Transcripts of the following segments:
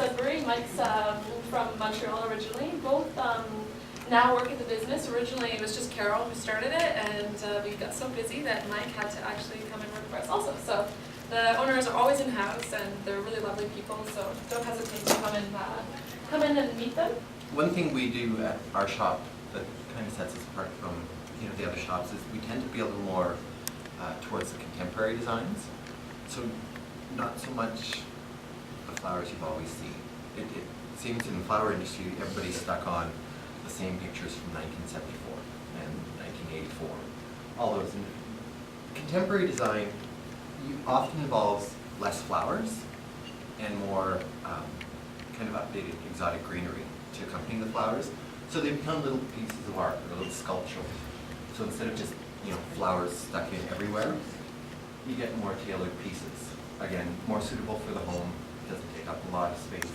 Sudbury. Mike's from Montreal originally. Both now work at the business. Originally it was just Carol who started it, and we got so busy that Mike had to actually come and work for us also. So the owners are always in-house, and they're really lovely people, so don't hesitate to come in and meet them. One thing we do at our shop that kind of sets us apart from the other shops is we tend to be a little more towards the contemporary designs. So not so much the flowers you've always seen. It seems in the flower industry everybody's stuck on the same pictures from 1974 and 1984. All those. And contemporary design often involves less flowers and more kind of updated exotic greenery to accompany the flowers. So they become little pieces of art, or little sculptures. So instead of just flowers stuck in everywhere, you get more tailored pieces. Again, more suitable for the home. It doesn't take up a lot of space,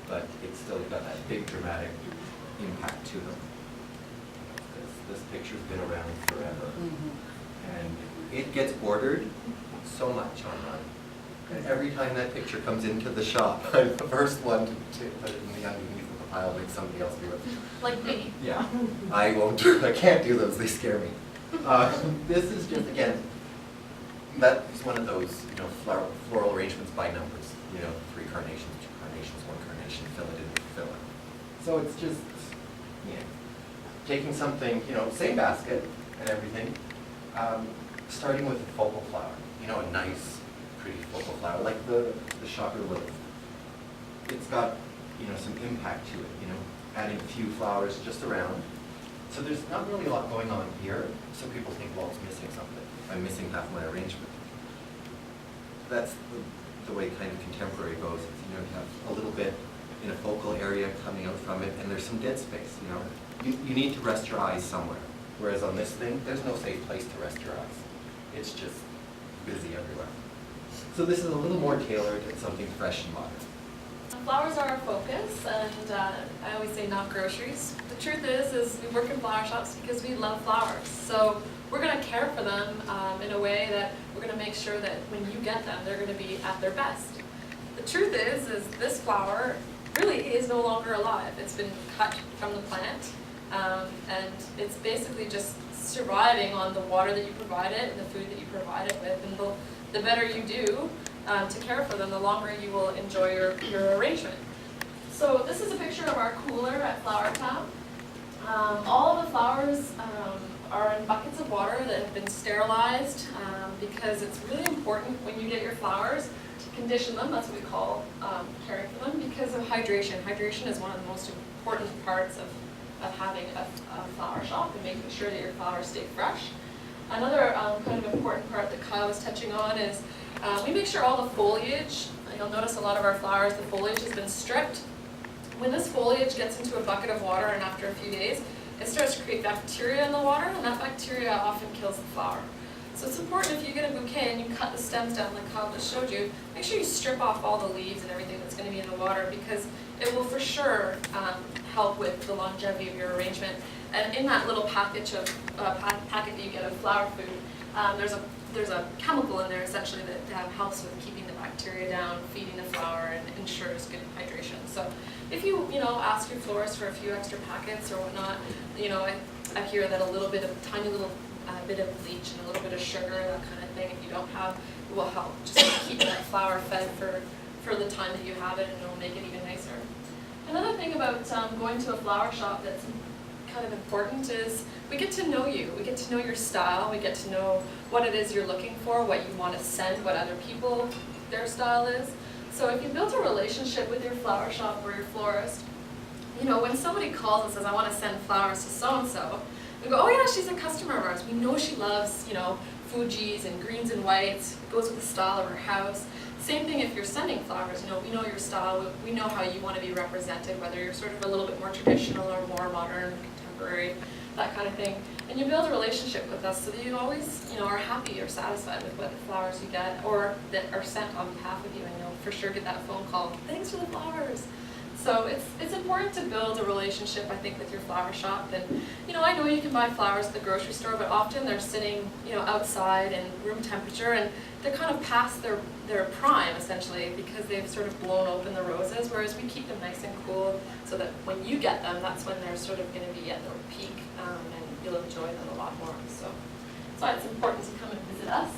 but it's still got that big dramatic impact to them. This picture's been around forever, and it gets ordered so much online. And every time that picture comes into the shop, I'm the first one to put it in the underneath of the pile, make somebody else do it. Like me. Yeah, I won't do. I can't do those. They scare me. This is just again. That is one of those floral arrangements by numbers. 3 carnations, 2 carnations, 1 carnation, fill it in, fill it. So it's just taking something, same basket and everything, starting with a focal flower. A nice, pretty focal flower, like the shocker lily. It's got, some impact to it, adding a few flowers just around. So there's not really a lot going on here, so people think, well, it's missing something. I'm missing half my arrangement. That's the way kind of contemporary goes. You have a little bit in a focal area coming out from it, and there's some dead space, You need to rest your eyes somewhere. Whereas on this thing, there's no safe place to rest your eyes. It's just busy everywhere. So this is a little more tailored and something fresh and modern. Flowers are our focus, and I always say not groceries. The truth is we work in flower shops because we love flowers. So we're going to care for them in a way that we're going to make sure that when you get them, they're going to be at their best. The truth is this flower really is no longer alive. It's been cut from the plant, and it's basically just surviving on the water that you provide it and the food that you provide it with. And the better you do to care for them, the longer you will enjoy your arrangement. So this is a picture of our cooler at Flower Town. All of the flowers are in buckets of water that have been sterilized because it's really important when you get your flowers to condition them. That's what we call caring for them, because of hydration. Hydration is one of the most important parts of having a flower shop and making sure that your flowers stay fresh. Another kind of important part that Kyle was touching on is we make sure all the foliage, you'll notice a lot of our flowers, the foliage has been stripped. When this foliage gets into a bucket of water and after a few days, it starts to create bacteria in the water, and that bacteria often kills the flower. So it's important if you get a bouquet and you cut the stems down like Kyle just showed you, make sure you strip off all the leaves and everything that's going to be in the water, because it will for sure help with the longevity of your arrangement. And in that little packet that you get of flower food, there's a chemical in there essentially that helps with keeping the bacteria down, feeding the flower, and ensures good hydration. So if you ask your florist for a few extra packets or whatnot, I hear that a little bit of tiny little bit of bleach and a little bit of sugar, that kind of thing, if you don't have, it will help just keep that flower fed for the time that you have it, and it'll make it even nicer. Another thing about going to a flower shop that's kind of important is we get to know you. We get to know your style. We get to know what it is you're looking for, what you want to send, what other people, their style is. So if you build a relationship with your flower shop or your florist, when somebody calls and says, I want to send flowers to so-and-so, we go, oh yeah, she's a customer of ours. We know she loves, Fuji's and greens and whites. It goes with the style of her house. Same thing if you're sending flowers. We know your style. We know how you want to be represented, whether you're sort of a little bit more traditional or more modern, contemporary, that kind of thing. And you build a relationship with us so that you always, are happy or satisfied with what flowers you get or that are sent on behalf of you, and you'll for sure get that phone call, thanks for the flowers. So it's important to build a relationship, I think, with your flower shop. And I know you can buy flowers at the grocery store, but often they're sitting outside in room temperature, and they're kind of past their prime essentially because they've sort of blown open the roses. Whereas we keep them nice and cool so that when you get them, that's when they're sort of going to be at their peak, and you'll enjoy them a lot more. So that's why it's important to come and visit us.